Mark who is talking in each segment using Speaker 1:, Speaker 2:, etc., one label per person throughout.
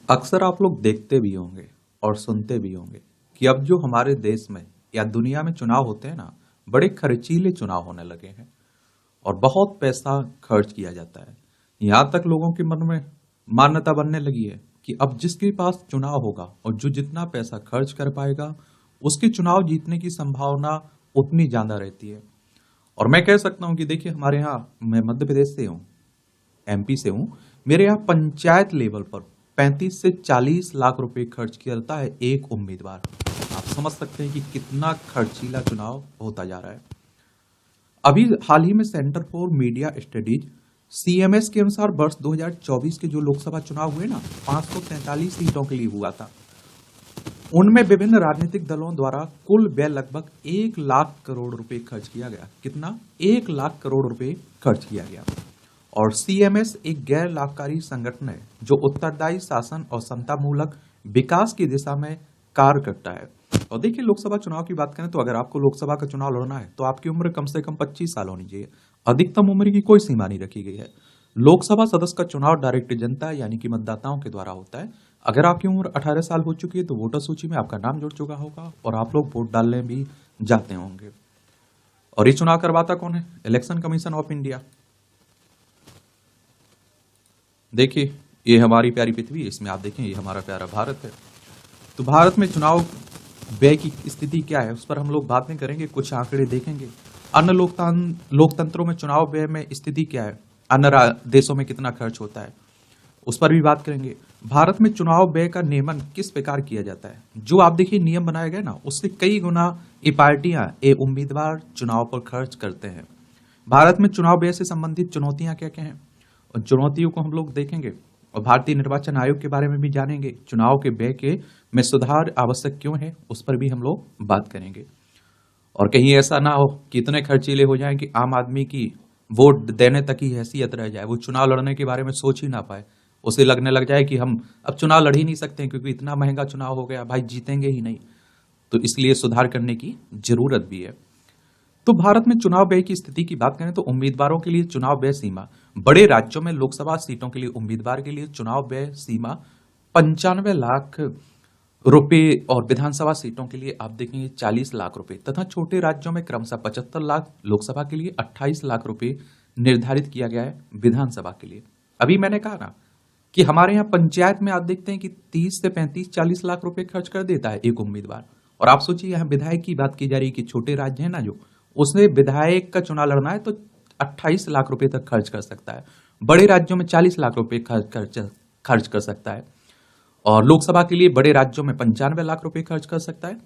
Speaker 1: अक्सर आप लोग देखते भी होंगे और सुनते भी होंगे कि अब जो हमारे देश में या दुनिया में चुनाव होते हैं ना, बड़े खर्चीले चुनाव होने लगे हैं और बहुत पैसा खर्च किया जाता है। यहाँ तक लोगों के मन में मान्यता बनने लगी है कि अब जिसके पास चुनाव होगा और जो जितना पैसा खर्च कर पाएगा, उसके चुनाव जीतने की संभावना उतनी ज्यादा रहती है। और मैं कह सकता हूँ कि देखिए, हमारे यहाँ, मैं मध्य प्रदेश से हूँ, एमपी से हूँ। मेरे यहाँ पंचायत लेवल पर 35 से 40 लाख रुपए खर्च किया जाता है एक उम्मीदवार। आप समझ सकते हैं कि कितना खर्चीला चुनाव होता जा रहा है। अभी हाल ही में centre for media studies CMS के अनुसार वर्ष 2024 के जो लोकसभा चुनाव हुए ना, 543 सीटों के लिए हुआ था। उनमें विभिन्न राजनीतिक दलों द्वारा कुल व्यय लगभग 1 लाख करोड़ रुपए खर्च किया गया। कितना? 1 लाख करोड़ रुपए खर्च किया गया। और सीएमएस एक गैर लाभकारी संगठन है जो उत्तरदायी शासन और समतामूलक विकास की दिशा में कार्य करता है। और देखिए, लोकसभा चुनाव की बात करें तो अगर आपको लोकसभा का चुनाव लड़ना है तो आपकी उम्र कम से कम 25 साल होनी चाहिए। अधिकतम उम्र की कोई सीमा नहीं रखी गई है। लोकसभा सदस्य का चुनाव डायरेक्ट जनता यानी कि मतदाताओं के द्वारा होता है। अगर आपकी उम्र 18 साल हो चुकी है तो वोटर सूची में आपका नाम जुड़ चुका होगा और आप लोग वोट डालने भी जाते होंगे। और ये चुनाव करवाता कौन है? Election commission of India. देखिए, ये हमारी प्यारी पृथ्वी है, इसमें आप देखें ये हमारा प्यारा भारत है। तो भारत में चुनाव व्यय की स्थिति क्या है उस पर हम लोग बातें करेंगे, कुछ आंकड़े देखेंगे। अन्य लोकतंत्रों में चुनाव व्यय में स्थिति क्या है, अन्य देशों में कितना खर्च होता है, उस पर भी बात करेंगे। भारत में चुनाव व्यय का नियमन किस प्रकार किया जाता है? जो आप देखिए नियम बनाए गए ना, उससे कई गुना ये पार्टियां, ये उम्मीदवार चुनाव पर खर्च करते हैं। भारत में चुनाव व्यय से संबंधित चुनौतियां क्या क्या हैं और चुनौतियों को हम लोग देखेंगे। और भारतीय निर्वाचन आयोग के बारे में भी जानेंगे। चुनाव के व्यय के में सुधार आवश्यक क्यों है, उस पर भी हम लोग बात करेंगे। और कहीं ऐसा ना हो कि इतने खर्चीले हो जाएं कि आम आदमी की वोट देने तक ही हैसियत रह जाए, वो चुनाव लड़ने के बारे में सोच ही ना पाए। उसे लगने लग जाए कि हम अब चुनाव लड़ ही नहीं सकते क्योंकि इतना महंगा चुनाव हो गया, भाई जीतेंगे ही नहीं। तो इसलिए सुधार करने की जरूरत भी है। तो भारत में चुनाव व्यय की स्थिति की बात करें तो उम्मीदवारों के लिए चुनाव व्यय सीमा, बड़े राज्यों में लोकसभा सीटों के लिए उम्मीदवार के लिए चुनाव व्यय सीमा 95 लाख रुपए और विधानसभा सीटों के लिए आप देखेंगे 40 लाख रुपए, तथा छोटे राज्यों में क्रमशः 75 लाख, लोकसभा के लिए 28 लाख रुपए निर्धारित किया गया है विधानसभा के लिए। अभी मैंने कहा ना कि हमारे यहाँ पंचायत में आप देखते हैं कि 30 से 35-40 लाख रुपए खर्च कर देता है एक उम्मीदवार। और आप सोचिए, यहाँ विधायक की बात की जा रही है कि छोटे राज्य है ना, जो उसने विधायक का चुनाव लड़ना है तो 28 लाख रुपए तक खर्च कर सकता है। बड़े राज्यों में 40 लाख रुपए खर्च कर सकता है। और लोकसभा के लिए बड़े राज्यों में 95 लाख रुपए खर्च कर सकता है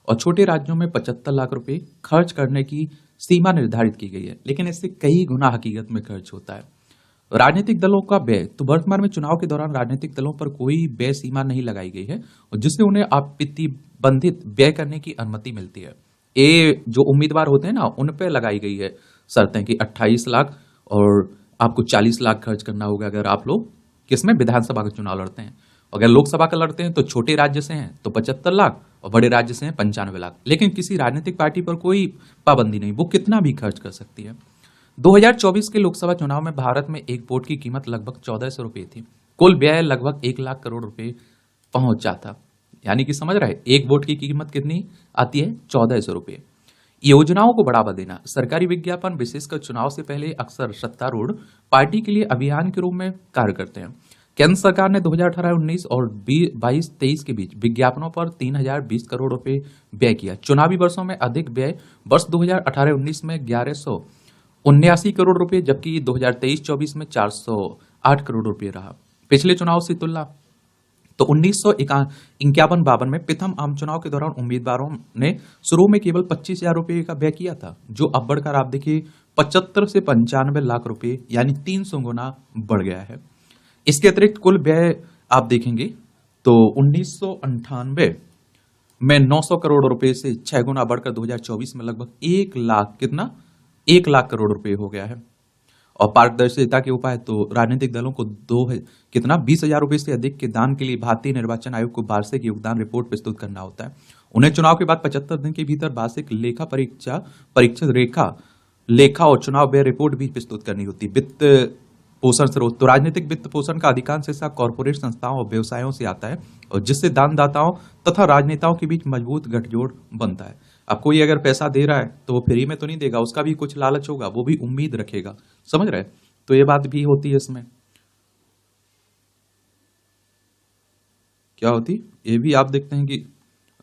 Speaker 1: और छोटे राज्यों में 75 लाख रुपए खर्च करने की सीमा निर्धारित की गई है। लेकिन इससे कई गुना हकीकत में खर्च होता है। राजनीतिक दलों का व्यय, तो वर्तमान में चुनाव के दौरान राजनीतिक दलों पर कोई व्यय सीमा नहीं लगाई गई है और जिससे उन्हें प्रतिबंधित व्यय करने की अनुमति मिलती है। ये जो उम्मीदवार होते हैं ना, उन पे लगाई गई है शर्तें कि 28 लाख और आपको 40 लाख खर्च करना होगा अगर आप लोग किसमें, विधानसभा का चुनाव लड़ते हैं। अगर लोकसभा का लड़ते हैं तो छोटे राज्य से हैं तो 75 लाख और बड़े राज्य से हैं 95 लाख। लेकिन किसी राजनीतिक पार्टी पर कोई पाबंदी नहीं, वो कितना भी खर्च कर सकती है। 2024 के लोकसभा चुनाव में भारत में एक वोट की कीमत लगभग 1400 रुपये थी। कुल व्यय लगभग 1 लाख करोड़ रुपए पहुंचा था। यानी कि समझ रहे, एक वोट की कीमत कितनी आती है? 1400 रुपये। योजनाओं को बढ़ावा देना, सरकारी विज्ञापन विशेषकर चुनाव से पहले अक्सर सत्तारूढ़ पार्टी के लिए अभियान के रूप में कार्य करते हैं। केंद्र सरकार ने 2018-19 और 22-23 के बीच विज्ञापनों पर 3020 करोड़ रुपए व्यय किया। चुनावी वर्षों में अधिक व्यय वर्ष 2018-19 में 1179 करोड़ रुपए, जबकि 2023-24 में 408 करोड़ रुपए रहा। पिछले चुनाव से तुलना तो 1951-52 में प्रथम आम चुनाव के दौरान उम्मीदवारों ने शुरू में केवल 25,000 रुपए का व्यय किया था, जो अब बढ़कर आप देखिए 75 से 95 लाख रुपए यानी 300 गुना बढ़ गया है। इसके अतिरिक्त कुल व्यय आप देखेंगे तो 1998 में 900 करोड़ रुपए से 6 गुना बढ़कर 2024 में लगभग 1 लाख, कितना? 1 लाख करोड़ रुपए हो गया है। और पारदर्शिता के उपाय, तो राजनीतिक दलों को कितना 20,000 रुपए से अधिक के दान के लिए भारतीय निर्वाचन आयोग को वार्षिक योगदान रिपोर्ट प्रस्तुत करना होता है। उन्हें चुनाव के बाद 75 दिन के भीतर वार्षिक परीक्षा लेखा और चुनाव व्यय रिपोर्ट भी प्रस्तुत करनी होती है। वित्त पोषण स्रोत, तो राजनीतिक वित्त पोषण का अधिकांश हिस्सा कॉरपोरेट संस्थाओं और व्यवसायों से आता है, और जिससे दानदाताओं तथा राजनेताओं के बीच मजबूत गठजोड़ बनता है। अब कोई अगर पैसा दे रहा है तो वो फ्री में तो नहीं देगा, उसका भी कुछ लालच होगा, वो भी उम्मीद रखेगा, समझ रहे? तो ये बात भी होती है इसमें। क्या होती, ये भी आप देखते हैं कि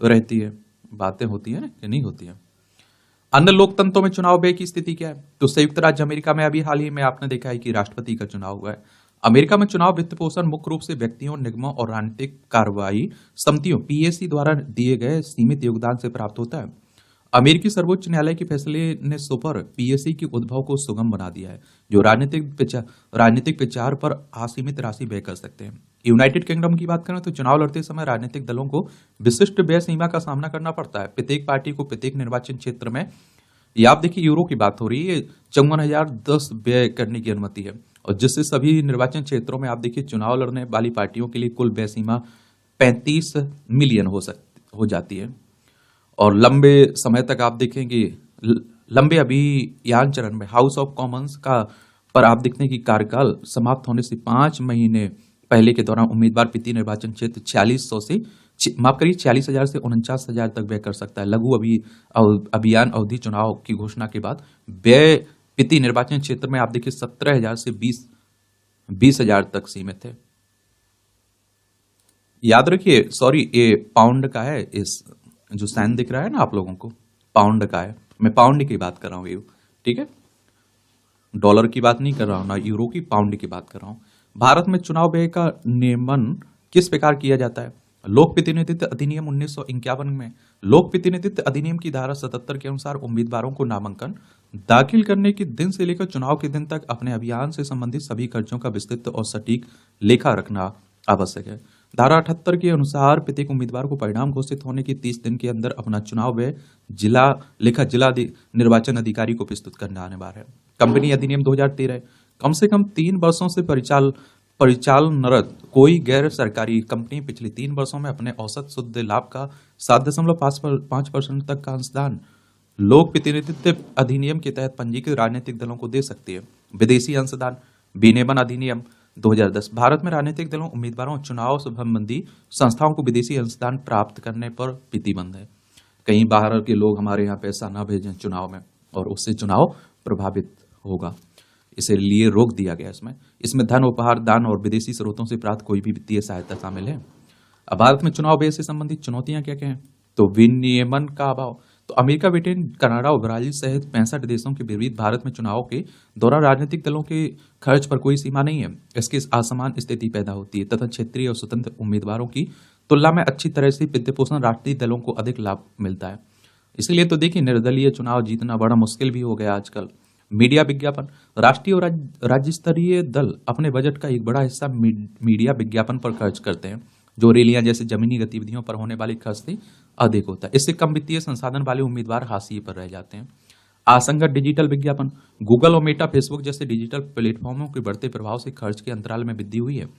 Speaker 1: रहती है, बातें होती है कि नहीं होती है। अन्य लोकतंत्रों में चुनाव व्यय की स्थिति क्या है? तो संयुक्त राज्य अमेरिका में अभी हाल ही में आपने देखा है कि राष्ट्रपति का चुनाव हुआ है। अमेरिका में चुनाव वित्त पोषण मुख्य रूप से व्यक्तियों, निगमों और राजनीतिक कार्रवाई समितियों पीएसी द्वारा दिए गए सीमित योगदान से प्राप्त होता है। अमेरिकी सर्वोच्च न्यायालय के फैसले ने सुपर पीएसी के उद्भव को सुगम बना दिया है, जो राजनीतिक विचार पर असीमित राशि व्यय कर सकते हैं। यूनाइटेड किंगडम की बात करें तो चुनाव लड़ते समय राजनीतिक दलों को विशिष्ट व्यय सीमा का सामना करना पड़ता है। प्रत्येक पार्टी को प्रत्येक निर्वाचन क्षेत्र में, ये आप देखिए यूरो की बात हो रही है, 54,010 व्यय करने की अनुमति है, और जिससे सभी निर्वाचन क्षेत्रों में आप देखिए चुनाव लड़ने वाली पार्टियों के लिए कुल व्यय सीमा 35 मिलियन हो जाती है। और लंबे समय तक आप देखेंगे, लंबे अभियान चरण में हाउस ऑफ कॉमन्स का पर आप देखते हैं कि कार्यकाल समाप्त होने से 5 महीने पहले के दौरान उम्मीदवार प्रति निर्वाचन क्षेत्र 46,000 से 49,000 तक व्यय कर सकता है। लघु अभियान अवधि चुनाव की घोषणा के बाद व्यय प्रति निर्वाचन क्षेत्र में आप देखिए 17,000 से 20,000 तक सीमित है। याद रखिए, सॉरी ये पाउंड का है, इस जो साइन दिख रहा है ना आप लोगों को, पाउंड का है, मैं पाउंड की बात कर रहा हूँ, ठीक है, डॉलर की बात नहीं कर रहा हूं, ना यूरो की, पाउंड की बात कर रहा हूं। भारत में चुनाव व्यय का नियमन किस प्रकार किया जाता है? लोक प्रतिनिधित्व अधिनियम 1951 में लोक प्रतिनिधित्व अधिनियम की धारा 77 के अनुसार उम्मीदवारों को नामांकन दाखिल करने के दिन से लेकर चुनाव के दिन तक अपने अभियान से संबंधित सभी खर्चों का विस्तृत और सटीक लेखा रखना आवश्यक है। धारा 78 के अनुसार प्रत्येक उम्मीदवार को परिणाम घोषित होने के 30 दिन के अंदर अपना चुनाव व्यय जिला निर्वाचन अधिकारी को प्रस्तुत करना अनिवार्य है। कंपनी अधिनियम 2013 कम से कम 3 वर्षों से परिचालनरत कोई गैर सरकारी कंपनी पिछले 3 वर्षों में अपने औसत शुद्ध लाभ का 7.5% तक का अंशदान लोक प्रतिनिधित्व अधिनियम के तहत पंजीकृत राजनीतिक दलों को दे सकती है। विदेशी अंशदान विनियमन अधिनियम 2010 भारत में राजनीतिक दलों, उम्मीदवारों और चुनाव संबंधी संस्थाओं को विदेशी अंशदान प्राप्त करने पर प्रतिबंध है। कहीं बाहर के लोग हमारे यहाँ पैसा ना भेजें चुनाव में, और उससे चुनाव प्रभावित होगा, इसलिए रोक दिया गया। इसमें धन, उपहार, दान और विदेशी स्रोतों से प्राप्त कोई भी वित्तीय सहायता शामिल है। अब भारत में चुनाव व्यय से संबंधित चुनौतियां क्या क्या हैं? तो विनियमन का अभाव। तो अमेरिका, ब्रिटेन, कनाडा और ब्राजील सहित 65 देशों के विपरीत भारत में चुनाव के दौरान राजनीतिक दलों के खर्च पर कोई सीमा नहीं है। इसकी असमान स्थिति पैदा होती है तथा क्षेत्रीय और स्वतंत्र उम्मीदवारों की तुलना में अच्छी तरह से वित्त पोषण राष्ट्रीय दलों को अधिक लाभ मिलता है। इसलिए तो देखिए, निर्दलीय चुनाव जीतना बड़ा मुश्किल भी हो गया आजकल। मीडिया विज्ञापन। राष्ट्रीय और राज्य स्तरीय दल अपने बजट का एक बड़ा हिस्सा मीडिया विज्ञापन पर खर्च करते हैं, जो रैलियां जैसे जमीनी गतिविधियों पर होने वाले खर्च से अधिक होता है। इससे कम वित्तीय संसाधन वाले उम्मीदवार हाशिए पर रह जाते हैं। असंगत डिजिटल विज्ञापन। गूगल और मेटा, फेसबुक जैसे डिजिटल प्लेटफॉर्मों के बढ़ते प्रभाव से खर्च के अंतराल में वृद्धि हुई है।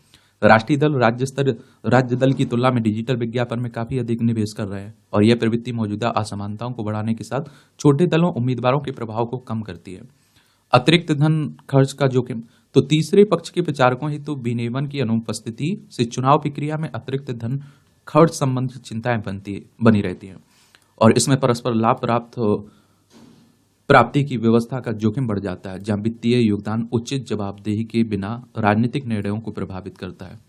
Speaker 1: राष्ट्रीय दल राज्य दल की तुलना में डिजिटल विज्ञापन में काफी अधिक निवेश कर रहे हैं, और यह प्रवृत्ति मौजूदा असमानताओं को बढ़ाने के साथ छोटे दलों, उम्मीदवारों के प्रभाव को कम करती है। अतिरिक्त धन खर्च का जोखिम। तो तीसरे पक्ष के प्रचारकों हेतु विनियमन की अनुपस्थिति से चुनाव प्रक्रिया में अतिरिक्त धन खर्च संबंधित चिंताएं बनी रहती हैं, और इसमें परस्पर लाभ प्राप्ति की व्यवस्था का जोखिम बढ़ जाता है, जहां वित्तीय योगदान उचित जवाबदेही के बिना राजनीतिक निर्णयों को प्रभावित करता है।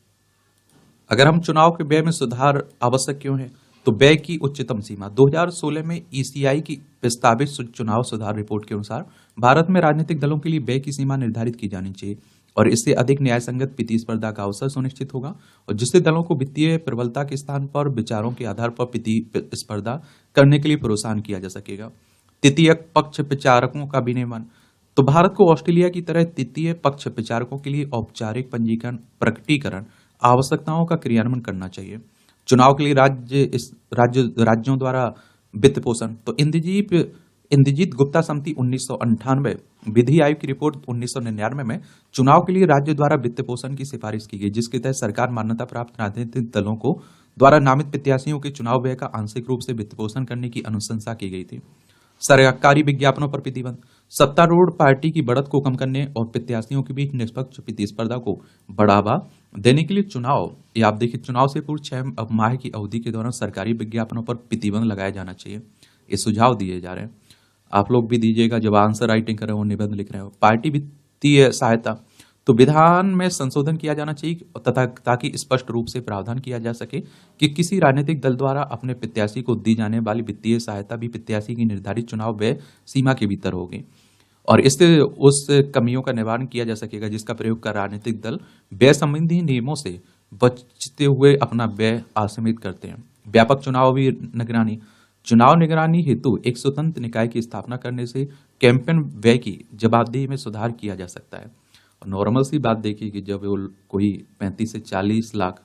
Speaker 1: अगर हम चुनाव के व्यय में सुधार आवश्यक क्यों है? तो व्यय की उच्चतम सीमा। 2016 में ईसीआई की प्रस्तावित चुनाव सुधार रिपोर्ट के अनुसार भारत में राजनीतिक दलों के लिए व्यय की सीमा निर्धारित की जानी चाहिए, और इससे अधिक न्यायसंगत प्रतिस्पर्धा का अवसर सुनिश्चित होगा, और जिससे दलों को वित्तीय प्रबलता के स्थान पर विचारों के आधार पर प्रतिस्पर्धा करने के लिए प्रोत्साहन किया जा सकेगा। तृतीय पक्ष प्रचारकों का विनियमन। तो भारत को ऑस्ट्रेलिया की तरह तृतीय पक्ष प्रचारकों के लिए औपचारिक पंजीकरण, प्रकटीकरण आवश्यकताओं का क्रियान्वयन करना चाहिए। चुनाव के लिए राज्यों द्वारा वित्त पोषण। तो इंद्रजीत गुप्ता समिति 1998, विधि आयोग की रिपोर्ट 1999 में चुनाव के लिए राज्य द्वारा वित्त पोषण की सिफारिश की गई, जिसके तहत सरकार मान्यता प्राप्त राजनीतिक दलों को द्वारा नामित प्रत्याशियों के चुनाव व्यय का आंशिक रूप से वित्त पोषण करने की अनुशंसा की गई थी। सरकारी विज्ञापनों पर प्रतिबंध। सत्तारूढ़ पार्टी की बढ़त को कम करने और प्रत्याशियों के बीच निष्पक्ष प्रतिस्पर्धा को बढ़ावा देने के लिए चुनाव, ये आप देखिए, चुनाव से पूर्व 6 माह की अवधि के दौरान सरकारी विज्ञापनों पर प्रतिबंध लगाया जाना चाहिए। ये सुझाव दिए जा रहे हैं, आप लोग भी दीजिएगा जब आंसर राइटिंग कर रहे हो, निबंध लिख रहे हो। पार्टी वित्तीय सहायता, तो विधान में संशोधन किया जाना चाहिए तथा ताकि स्पष्ट रूप से प्रावधान किया जा सके कि किसी राजनीतिक दल द्वारा अपने प्रत्याशी को दी जाने वाली वित्तीय सहायता भी प्रत्याशी की निर्धारित चुनाव व्यय सीमा के भीतर होगी और इससे उस कमियों का निवारण किया जा सकेगा जिसका प्रयोग कर राजनीतिक दल व्यय संबंधी नियमों से बचते हुए अपना व्यय असीमित करते हैं। व्यापक चुनावी निगरानी, चुनाव निगरानी हेतु एक स्वतंत्र निकाय की स्थापना करने से कैंपेन व्यय की जवाबदेही में सुधार किया जा सकता है। नॉर्मल सी बात देखिए कि जब वो कोई 35 से 40 लाख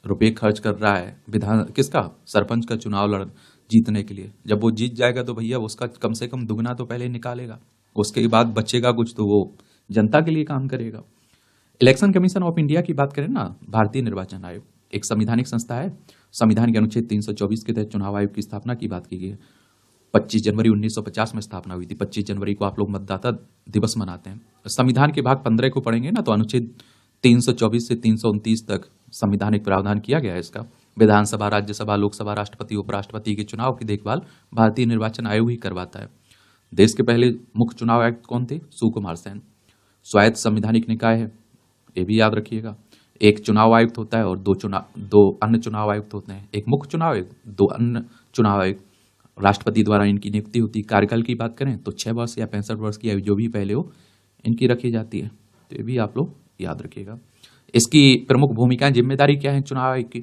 Speaker 1: रुपए खर्च कर रहा है विधान किसका, सरपंच का चुनाव लड़ जीतने के लिए, जब वो जीत जाएगा तो भैया उसका कम से कम दुगना तो पहले निकालेगा, उसके बाद बचेगा कुछ तो वो जनता के लिए काम करेगा। इलेक्शन कमीशन ऑफ इंडिया की बात करें ना, भारतीय निर्वाचन आयोग एक संवैधानिक संस्था है। संविधान के अनुच्छेद 324 के तहत चुनाव आयोग की स्थापना की बात की गई है। 25 जनवरी 1950 में स्थापना हुई थी। 25 जनवरी को आप लोग मतदाता दिवस मनाते हैं। संविधान के भाग 15 को पढ़ेंगे ना तो अनुच्छेद 324 से 329 तक संविधानिक प्रावधान किया गया है इसका। विधानसभा, राज्यसभा, लोकसभा, राष्ट्रपति, उपराष्ट्रपति के चुनाव की देखभाल भारतीय निर्वाचन आयोग ही करवाता है। देश के पहले मुख्य चुनाव आयुक्त कौन थे? सुकुमार सेन। स्वायत्त संवैधानिक निकाय है, ये भी याद रखिएगा। एक चुनाव आयुक्त होता है और दो अन्य चुनाव आयुक्त होते हैं। एक मुख्य चुनाव आयुक्त, दो अन्य चुनाव आयुक्त। राष्ट्रपति द्वारा इनकी नियुक्ति होती है। कार्यकाल की बात करें तो 6 वर्ष या 65 वर्ष की आयु जो भी पहले हो इनकी रखी जाती है, तो ये भी आप लोग याद रखिएगा। इसकी प्रमुख भूमिकाएं, जिम्मेदारी क्या है चुनाव आयोग की?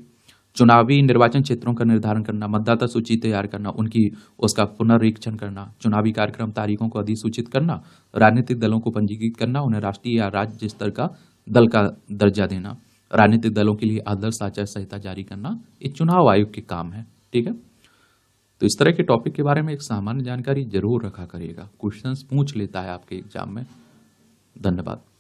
Speaker 1: चुनावी निर्वाचन क्षेत्रों का निर्धारण करना, मतदाता सूची तैयार करना, उसका पुनरीक्षण करना, चुनावी कार्यक्रम तारीखों को अधिसूचित करना, राजनीतिक दलों को पंजीकृत करना, उन्हें राष्ट्रीय या राज्य स्तर का दल का दर्जा देना, राजनीतिक दलों के लिए आदर्श आचार संहिता जारी करना, ये चुनाव आयोग के काम है। ठीक है, तो इस तरह के टॉपिक के बारे में एक सामान्य जानकारी जरूर रखा करिएगा, क्वेश्चंस पूछ लेता है आपके एग्जाम में। धन्यवाद।